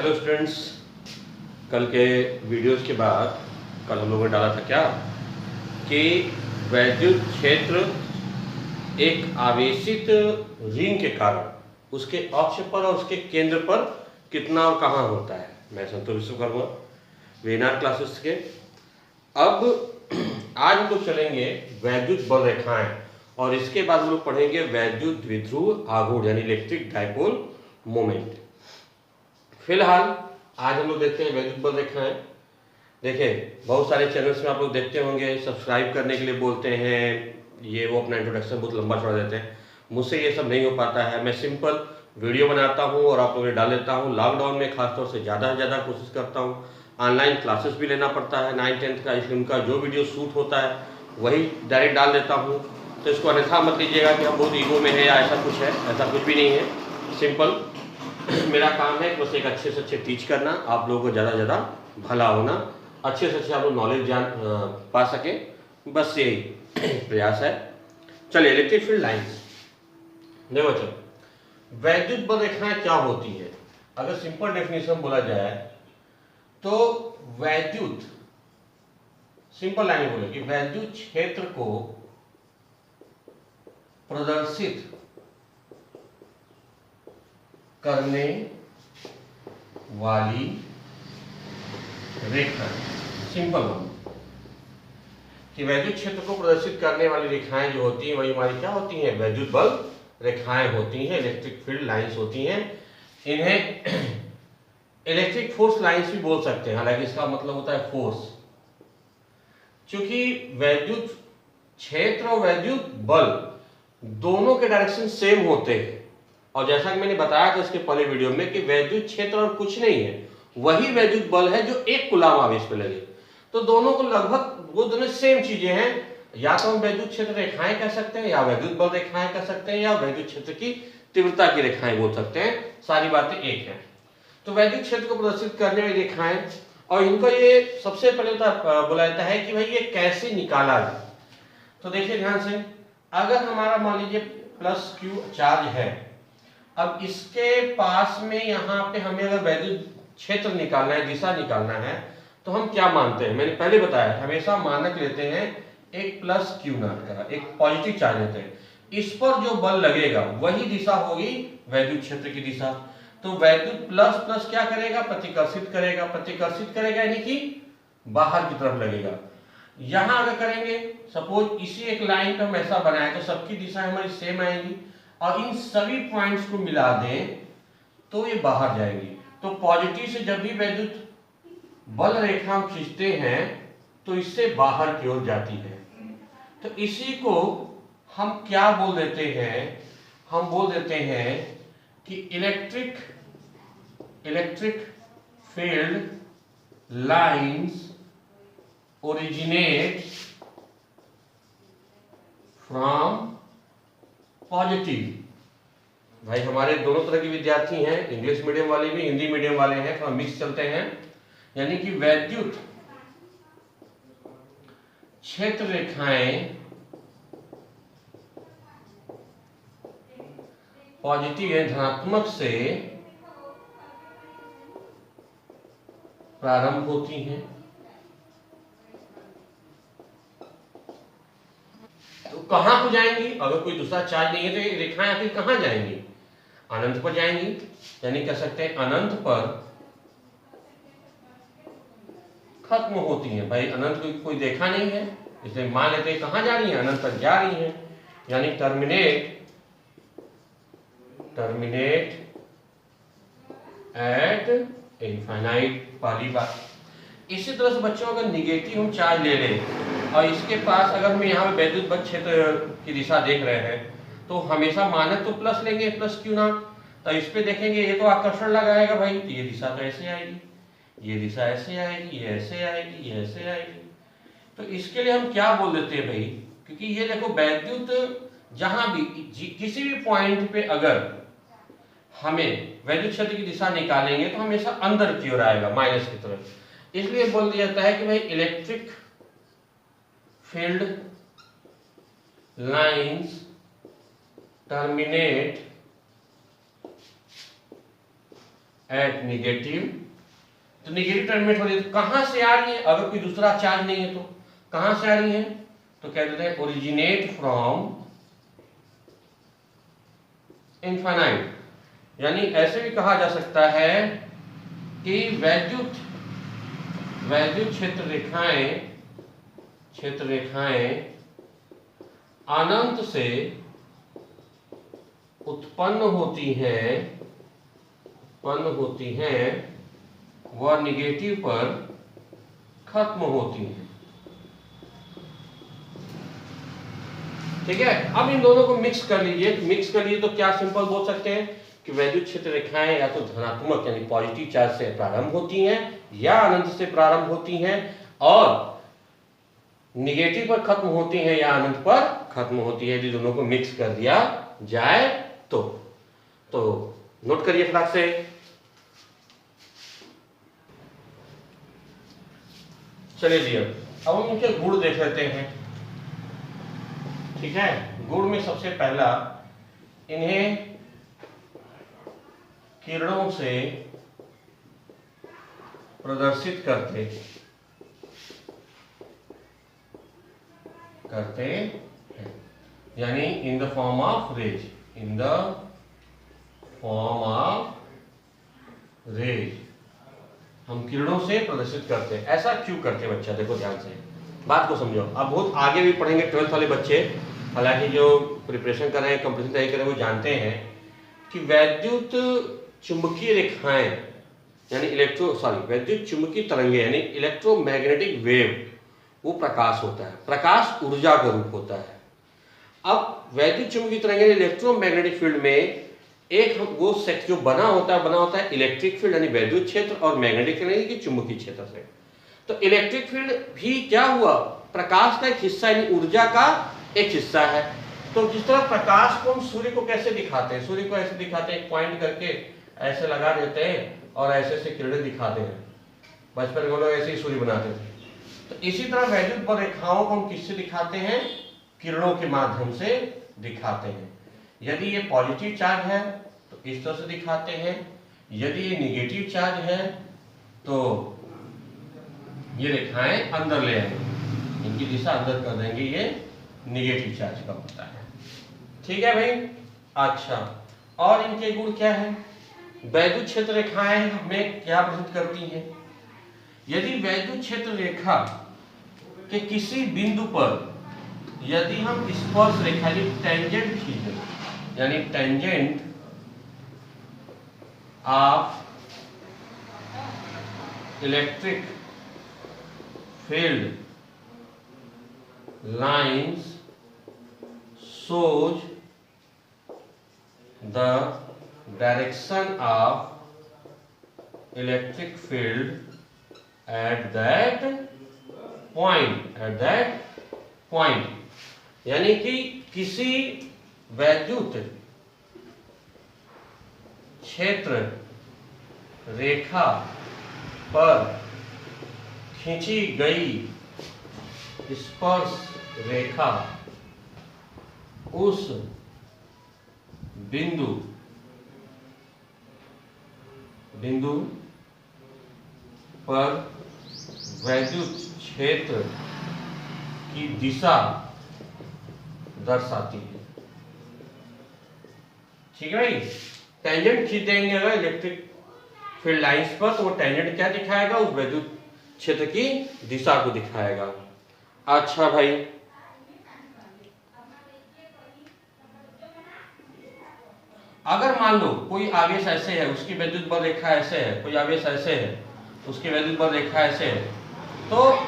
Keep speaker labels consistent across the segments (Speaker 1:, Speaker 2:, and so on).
Speaker 1: Hello students, कल के videos के बाद कल हम लोगों ने डाला था क्या कि वैद्युत क्षेत्र एक आवेशित रिंग के कारण उसके अक्ष पर और उसके केंद्र पर कितना और कहाँ होता है। मैं संतोष विश्वकर्मा, वेनार क्लासेस के। अब आज हम लोग चलेंगे वैद्युत बल रेखाएं और इसके बाद हम लोग पढ़ेंगे वैद्युत द्विध्रुव आघूर्ण यानी इलेक्ट्रिक डाइपोल मोमेंट। फिलहाल आज हम लोग देखते हैं वैद्युत बल रेखाएं। देखिए, बहुत सारे चैनल्स में आप लोग देखते होंगे, सब्सक्राइब करने के लिए बोलते हैं, ये वो अपना इंट्रोडक्शन बहुत लंबा छोड़ देते हैं। मुझसे ये सब नहीं हो पाता है। मैं सिंपल वीडियो बनाता हूँ और आप लोगों ने डाल देता हूँ। लॉकडाउन में खासतौर से ज़्यादा से ज़्यादा कोशिश करता हूँ। ऑनलाइन क्लासेस भी लेना पड़ता है 9th-10th का, इसलिए उनका जो वीडियो शूट होता है वही डायरेक्ट डाल देता हूँ। तो इसको अन्यथा मत लीजिएगा कि हम बहुत ईगो में है या ऐसा कुछ है, ऐसा कुछ भी नहीं है। सिंपल मेरा काम है बस एक अच्छे से अच्छे टीच करना, आप लोगों को ज़्यादा से ज़्यादा भला होना, अच्छे से अच्छे आप लोग नॉलेज जान पा सके, बस यही प्रयास है। चलिए, इलेक्ट्रिक फील्ड लाइंस देखो। चलो, वैद्युत बल रेखाएं क्या होती है? अगर सिंपल डेफिनेशन बोला जाए तो वैद्युत, सिंपल लाइन बोले कि वैद्युत क्षेत्र को प्रदर्शित करने वाली रेखाएं, सिंपल वन, कि वैद्युत क्षेत्र को प्रदर्शित करने वाली रेखाएं जो होती हैं वही हमारी क्या होती हैं? वैद्युत बल रेखाएं होती हैं, इलेक्ट्रिक फील्ड लाइंस होती हैं। इन्हें इलेक्ट्रिक फोर्स लाइंस भी बोल सकते हैं, हालांकि इसका मतलब होता है फोर्स। क्योंकि वैद्युत क्षेत्र और वैद्युत बल दोनों के डायरेक्शन सेम होते हैं, और जैसा कि मैंने बताया था इसके पहले वीडियो में कि वैद्युत क्षेत्र और कुछ नहीं है, वही वैद्युत बल है जो एक कूलाम आवेश पे लगे। तो दोनों को लगभग वो दोनों सेम चीजें हैं। या तो हम वैद्युत क्षेत्र रेखाएं कह सकते हैं, या वैद्युत बल रेखाएं कह सकते हैं, या वैद्युत क्षेत्र की तीव्रता की रेखाएं बोल सकते हैं, सारी बातें एक है। तो वैद्युत क्षेत्र को प्रदर्शित करने वाली रेखाएं, और इनको ये सबसे पहले बोला जाता है कि भाई ये कैसे निकाला जाए। तो देखिए ध्यान से, अगर हमारा मान लीजिए प्लस क्यू चार्ज है, अब इसके पास में यहाँ पे हमें अगर वैद्युत क्षेत्र निकालना है, दिशा निकालना है, तो हम क्या मानते हैं? मैंने पहले बताया, हमेशा मानक लेते हैं एक प्लस क्यू नॉट का, एक पॉजिटिव चार्ज लेते हैं। इस पर जो बल लगेगा वही दिशा होगी वैद्युत क्षेत्र की दिशा। तो वैद्युत प्लस प्लस क्या करेगा? प्रतिकर्षित करेगा। प्रतिकर्षित करेगा यानी कि बाहर की तरफ लगेगा। यहां अगर करेंगे, सपोज इसी एक लाइन पर हम ऐसा बनाए तो सबकी दिशा हमारी सेम आएगी, और इन सभी पॉइंट्स को मिला दें तो ये बाहर जाएंगी। तो पॉजिटिव से जब भी वैद्युत बल रेखा हम खींचते हैं तो इससे बाहर की ओर जाती है। तो इसी को हम क्या बोल देते हैं? हम बोल देते हैं कि electric field lines originate from positive. भाई हमारे दोनों तरह के विद्यार्थी हैं, इंग्लिश मीडियम वाले भी, हिंदी मीडियम वाले हैं, थोड़ा मिक्स चलते हैं। यानी कि वैद्युत क्षेत्र रेखाएं पॉजिटिव या धनात्मक से प्रारंभ होती हैं, तो कहां को जाएंगी? अगर कोई दूसरा चार्ज नहीं है तो ये रेखाएं आखिर कहां जाएंगी? अनंत पर जाएंगी। यानी कह सकते हैं अनंत पर खत्म होती है। भाई अनंत को कोई देखा नहीं है, इसलिए मान लेते हैं कहां जा रही है? अनंत पर जा रही है। यानी टर्मिनेट एट इनफाइनाइट, पहली बात। इसी तरह से बच्चों, अगर निगेटिव हम चार्ज ले लें और इसके पास अगर हम यहाँ पे वैद्युत बल क्षेत्र की दिशा देख रहे हैं, तो हमेशा मानक तो प्लस लेंगे, प्लस क्यू नॉट। तो इस पे देखेंगे ये तो आकर्षण लगाएगा भाई, तो ये दिशा तो ऐसे आएगी, ये दिशा ऐसे आएगी, ये ऐसे आएगी, ये ऐसे आएगी। तो इसके लिए हम क्या बोल देते हैं भाई? क्योंकि ये देखो, वैद्युत जहां भी किसी भी पॉइंट पे अगर हमें वैद्युत क्षेत्र की दिशा निकालेंगे तो हमेशा अंदर की ओर आएगा, माइनस की तरफ। इसलिए बोल दिया जाता है कि भाई electric field lines terminate at negative, तो निगेटिव टर्मिनेट हो रही है, तो कहां से आ रही है? अगर कोई दूसरा चार्ज नहीं है तो कहां से आ रही है? तो कह देते हैं ओरिजिनेट फ्रॉम इनफाइनाइट, यानी ऐसे भी कहा जा सकता है कि वैद्युत क्षेत्र रेखाएं अनंत से उत्पन्न होती हैं वह निगेटिव पर खत्म होती हैं। ठीक है, अब इन दोनों को मिक्स कर लीजिए। तो मिक्स कर लीजिए तो क्या सिंपल बोल सकते हैं कि वैद्युत क्षेत्र रेखाएं या तो धनात्मक यानी पॉजिटिव चार्ज से प्रारंभ होती हैं या अनंत से प्रारंभ होती हैं, और निगेटिव पर खत्म होती हैं या अनंत पर खत्म होती है। यदि दोनों को मिक्स कर दिया जाए तो नोट करिए फटाक से। चलिए जी, अब हम उनके गुण देख लेते हैं। ठीक है, गुण में सबसे पहला, इन्हें किरणों से प्रदर्शित करते हैं, यानी in the form of rays, हम किरणों से प्रदर्शित करते हैं। ऐसा क्यों करते हैं बच्चा? देखो ध्यान से बात को समझो। अब बहुत आगे भी पढ़ेंगे 12th वाले बच्चे, हालांकि जो प्रिपरेशन कर रहे हैं, कंपटीशन तैयारी कर रहे हैं, वो जानते हैं कि वैद्युत चुंबकीय रेखाएं यानी वैद्युत चुंबकीय तरंगे यानी इलेक्ट्रोमैग्नेटिक वेव, वो प्रकाश होता है, प्रकाश ऊर्जा का रूप होता है। अब वैद्युत चुंबकीय तरंगे इलेक्ट्रोमैग्नेटिक फील्ड में एक वो सेक्स जो बना होता है इलेक्ट्रिक फील्ड यानी वैद्युत क्षेत्र, और मैग्नेटिक फील्ड यानी कि चुंबकीय क्षेत्र से। तो इलेक्ट्रिक फील्ड भी क्या हुआ? प्रकाश का एक हिस्सा यानी ऊर्जा का एक हिस्सा है। तो जिस तरह प्रकाश को हम सूर्य को कैसे दिखाते हैं? सूर्य को ऐसे दिखाते हैं, पॉइंट करके ऐसे लगा देते हैं और ऐसे से किरणें दिखाते हैं। बचपन में लोग ऐसे ही सूर्य बनाते थे। तो इसी तरह वैद्युत बल रेखाओं को हम किससे दिखाते हैं? किरणों के माध्यम से दिखाते हैं। यदि ये पॉजिटिव चार्ज है तो इस तरह से दिखाते हैं, यदि ये निगेटिव चार्ज है तो ये रेखाएं अंदर ले आएंगे, इनकी दिशा अंदर कर देंगे, ये निगेटिव चार्ज का होता है। ठीक है भाई। अच्छा, और इनके गुण क्या है? वैद्युत क्षेत्र रेखाएं हमें क्या प्रदर्शित करती हैं? यदि वैद्युत क्षेत्र रेखा के किसी बिंदु पर यदि हम स्पर्श रेखा टेंजेंट खींचें, यानी tangent of electric field lines shows the direction of electric field at that point, यानी कि किसी वैद्युत क्षेत्र रेखा पर खींची गई स्पर्श रेखा उस बिंदु पर वैद्युत क्षेत्र की दिशा दर्शाती है। ठीक है भाई। टेंजेंट खींच देंगे अगर इलेक्ट्रिक फील्ड लाइंस पर, तो वो टेंजेंट क्या दिखाएगा? उस वैद्युत क्षेत्र की दिशा को दिखाएगा। अच्छा भाई, अगर मान लो कोई आवेश ऐसे है, उसकी वैद्युत बल रेखा ऐसे है, कोई आवेश ऐसे है, उसकी वैद्युत बल रेखा ऐसे है, तो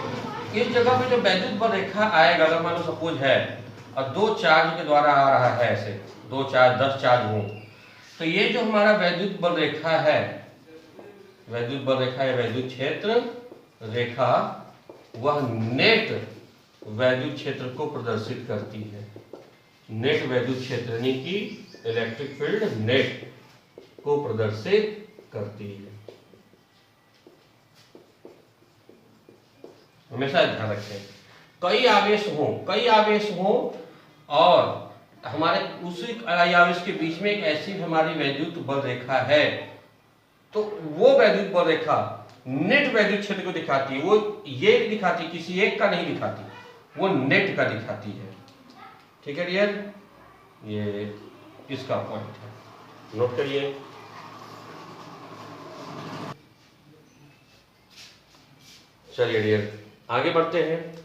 Speaker 1: इस जगह पे जो वैद्युत बल रेखा आएगा, अगर मान लो सपोज है और दो चार्ज के द्वारा आ रहा है, ऐसे दो चार्ज 10 चार्ज हो, तो ये जो हमारा वैद्युत बल रेखा है, वैद्युत बल रेखा या वैद्युत क्षेत्र रेखा, वह नेट वैद्युत क्षेत्र को प्रदर्शित करती है। नेट वैद्युत क्षेत्र यानी कि इलेक्ट्रिक फील्ड नेट को प्रदर्शित करती है। हमेशा ध्यान रखें, कई आवेश हो और हमारे उसी आवेश के बीच में एक ऐसी हमारी वैद्युत बल रेखा है तो वो वैद्युत बल रेखा नेट वैद्युत क्षेत्र को दिखाती है, वो ये दिखाती, किसी एक का नहीं दिखाती, वो नेट का दिखाती है। ठीक है डियर, ये इसका पॉइंट है, नोट करिए। चलिए डियर आगे बढ़ते हैं।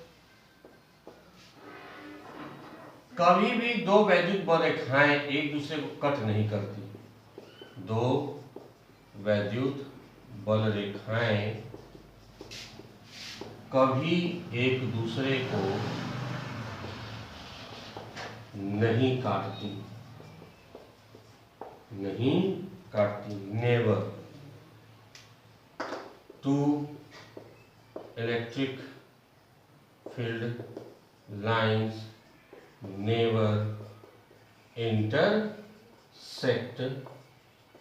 Speaker 1: कभी भी दो वैद्युत बल रेखाएं एक दूसरे को कट नहीं करती। दो वैद्युत बल रेखाएं कभी एक दूसरे को नहीं काटती, नहीं काटती। Never. Two electric field lines never intersect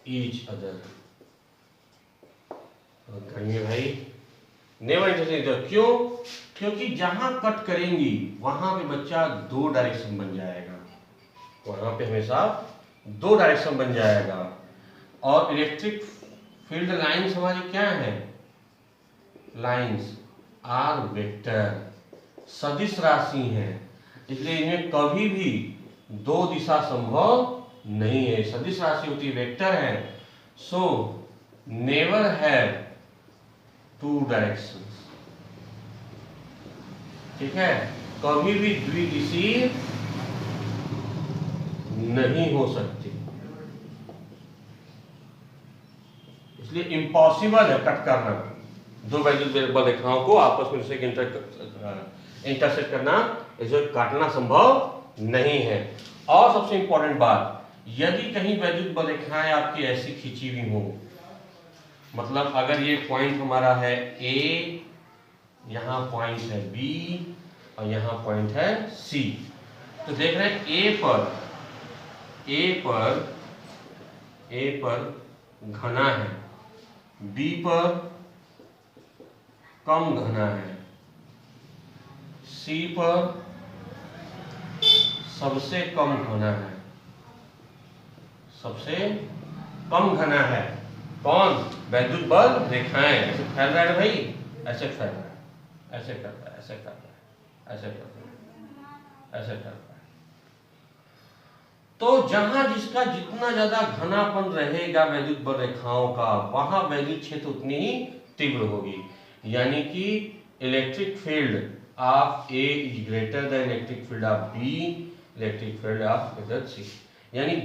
Speaker 1: each other। कहिए भाई, नेवर इंटरसेक्ट, क्यों? क्योंकि जहां कट करेंगी वहां पे बच्चा दो डायरेक्शन बन जाएगा, वहां पे हमेशा दो डायरेक्शन बन जाएगा। और इलेक्ट्रिक फील्ड लाइंस हमारी क्या है? लाइंस आर वेक्टर, सदिश राशि हैं, इसलिए इनमें कभी भी दो दिशा संभव नहीं है। सदिश राशि होती है, वेक्टर है। So never have two directions. ठीक है, कभी भी द्विदिशीय नहीं हो सकती, इसलिए इम्पॉसिबल है कट करना। दो वैद्युत बल रेखाओं को आपस में से इंटरसेक्ट करना, इसे काटना संभव नहीं है। और सबसे इंपॉर्टेंट बात, यदि कहीं वैद्युत बल रेखाएं आपकी ऐसी खींची हुई हो, मतलब अगर ये पॉइंट हमारा है ए, यहाँ पॉइंट है बी और यहाँ पॉइंट है सी, तो देख रहे हैं ए पर घना है, बी पर कम घना है, सी पर सबसे कम घना है, सबसे कम घना है। कौन? वैद्युत बल रेखाएं। ऐसे फैल रहा है भाई, ऐसे फैल रहा है, ऐसे कर रहा है, ऐसे कर रहा है, ऐसे कर रहा है, ऐसे कर रहा है। तो जहां जिसका जितना ज्यादा घनापन रहेगा वैद्युत बल रेखाओं का, वहां वैद्युत क्षेत्र उतनी ही तीव्र होगी। यानी कि electric field of A is greater than electric field of B, electric field of greater C. यानी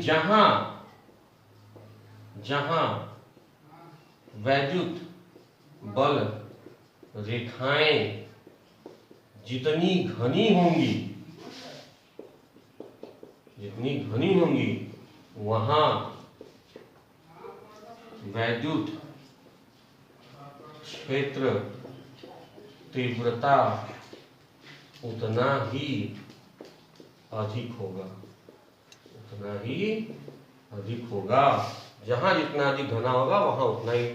Speaker 1: जहां वैद्युत बल रेखाएं जितनी घनी होंगी वहां वैद्युत क्षेत्र तीव्रता उतना ही अधिक होगा, जहां जितना अधिक घना होगा वहां उतना ही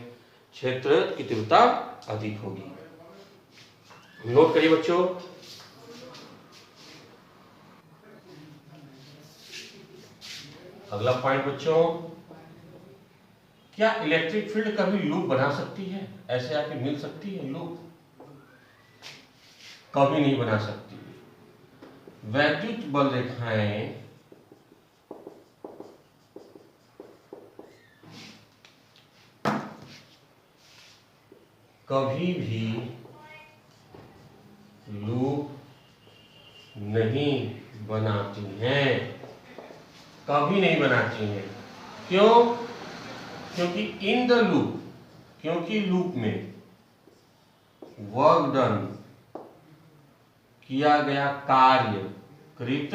Speaker 1: क्षेत्र की तीव्रता अधिक होगी। नोट करिए बच्चों। अगला पॉइंट बच्चों, क्या इलेक्ट्रिक फील्ड कभी लूप बना सकती है? ऐसे आके मिल सकती है लूप? कभी नहीं बना सकती। वैद्युत बल रेखाएं कभी भी लूप नहीं बनाती हैं, कभी नहीं बनाती हैं। क्यों? क्योंकि लूप में वर्क डन किया गया कार्य, कृत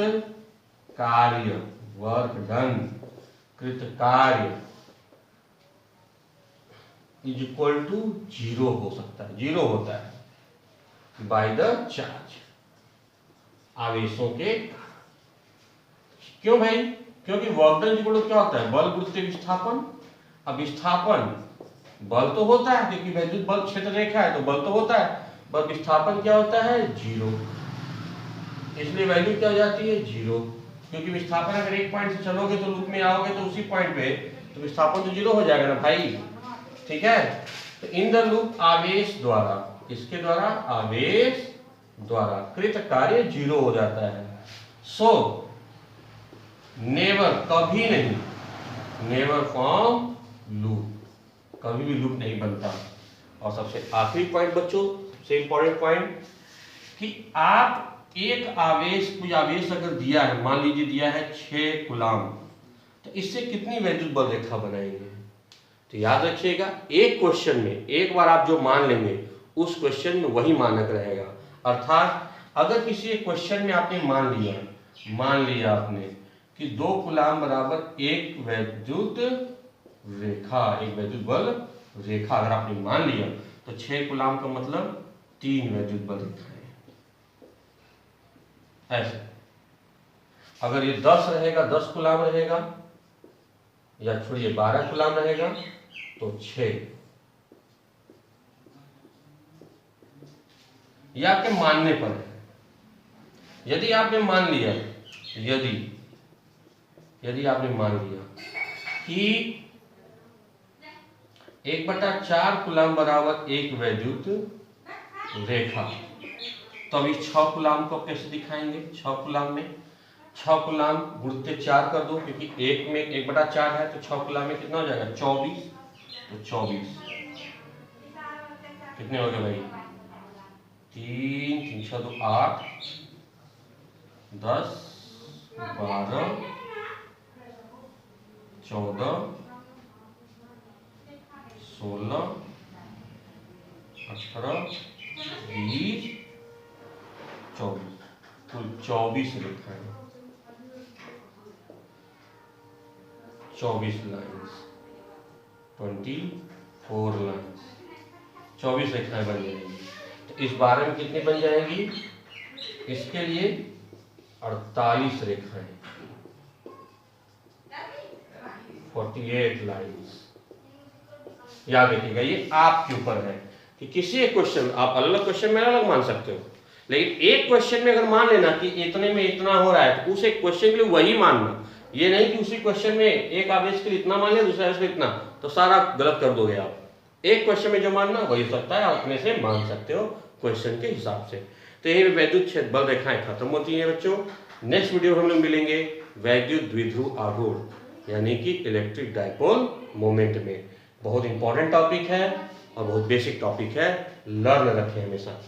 Speaker 1: कार्य इज इक्वल टू 0 हो सकता है, 0 होता है बाय द चार्ज, आवेशों के। क्यों भाई? क्योंकि वर्क डन इक्वल टू क्या होता है? बल गुणित विस्थापन। अब विस्थापन बल तो होता है, क्योंकि वैद्युत बल क्षेत्र रेखा है तो बल तो होता है, पर विस्थापन क्या होता है? 0। इसलिए वैल्यू क्या हो जाती है? 0। क्योंकि विस्थापन अगर एक पॉइंट से चलोगे तो लूप में आओगे तो उसी पॉइंट पे, तो विस्थापन तो 0 हो जाएगा ना भाई। ठीक है। तो इन द लूप आवेश द्वारा, इसके द्वारा, आवेश द्वारा कृत कार्य 0 हो जाता है। सो नेवर, कभी नहीं, नेवर फॉर्म लूप, कभी भी लूप नहीं बनता। और सबसे आखिरी पॉइंट बच्चों, सबसे इंपॉर्टेंट पॉइंट, कि आप एक आवेश, कोई आवेश अगर दिया है, मान लीजिए दिया है 6 कूलाम, तो इससे कितनी वैद्युत बल रेखा बनाएंगे। तो याद रखिएगा, एक क्वेश्चन में एक बार आप जो मान लेंगे उस क्वेश्चन में वही मानक रहेगा। अर्थात अगर किसी एक क्वेश्चन में आपने मान लिया आपने कि 2 कूलाम बराबर एक वैद्युत रेखा, एक वैद्युत बल रेखा अगर आपने मान लिया, तो 6 कूलाम का मतलब 3 वैद्युत बल रेखाएं। ऐसे अगर ये 10 रहेगा, 10 कूलाम रहेगा, या छोड़िए 12 कूलाम रहेगा, तो 6। ये आपके मानने पर है। यदि आपने मान लिया, यदि आपने मान लिया कि 1/4 कूलाम बराबर एक वैद्युत रेखा, तो अभी 6 कूलाम को कैसे दिखाएंगे। 6 कूलाम में 6 कूलाम गुणित 4 कर दो, क्योंकि एक में 1/4 है, तो 6 कूलाम में कितना हो जाएगा, 24। तो 24 कितने हो गए भाई, 3 3 6 2 8, 10 12 14 16 18 20 24, कुल 24 रेखाएं, 24 लाइन्स, 24 लाइन्स, 24 रेखाएं बन जाएंगी। तो इस बारे में कितनी बन जाएंगी, इसके लिए 48 रेखाएं, 48 लाइन्स। याद रखिएगा, ये आपके ऊपर है कि किसी एक क्वेश्चन, आप अलग अलग क्वेश्चन में अलग मान सकते हो, लेकिन एक क्वेश्चन में अगर मान लेना कि इतने में इतना हो रहा है, तो उस एक क्वेश्चन के लिए वही मानना। ये नहीं कि उसी क्वेश्चन में एक आवेश के लिए इतना मान लिया, दूसरे आवेश के लिए इतना, तो सारा गलत कर दोगे आप। एक क्वेश्चन में जो मानना वही सकता है, आप अपने से मान सकते हो क्वेश्चन के हिसाब से। तो यही वैद्युत क्षेत्र बल रेखाएं खत्म होती हैं बच्चों। नेक्स्ट वीडियो में हम लोग मिलेंगे वैद्युत द्विध्रुव आघूर्ण, यानी कि इलेक्ट्रिक डाइपोल मोमेंट में। बहुत इंपॉर्टेंट टॉपिक है और बहुत बेसिक टॉपिक है, लर्न रखें हमेशा।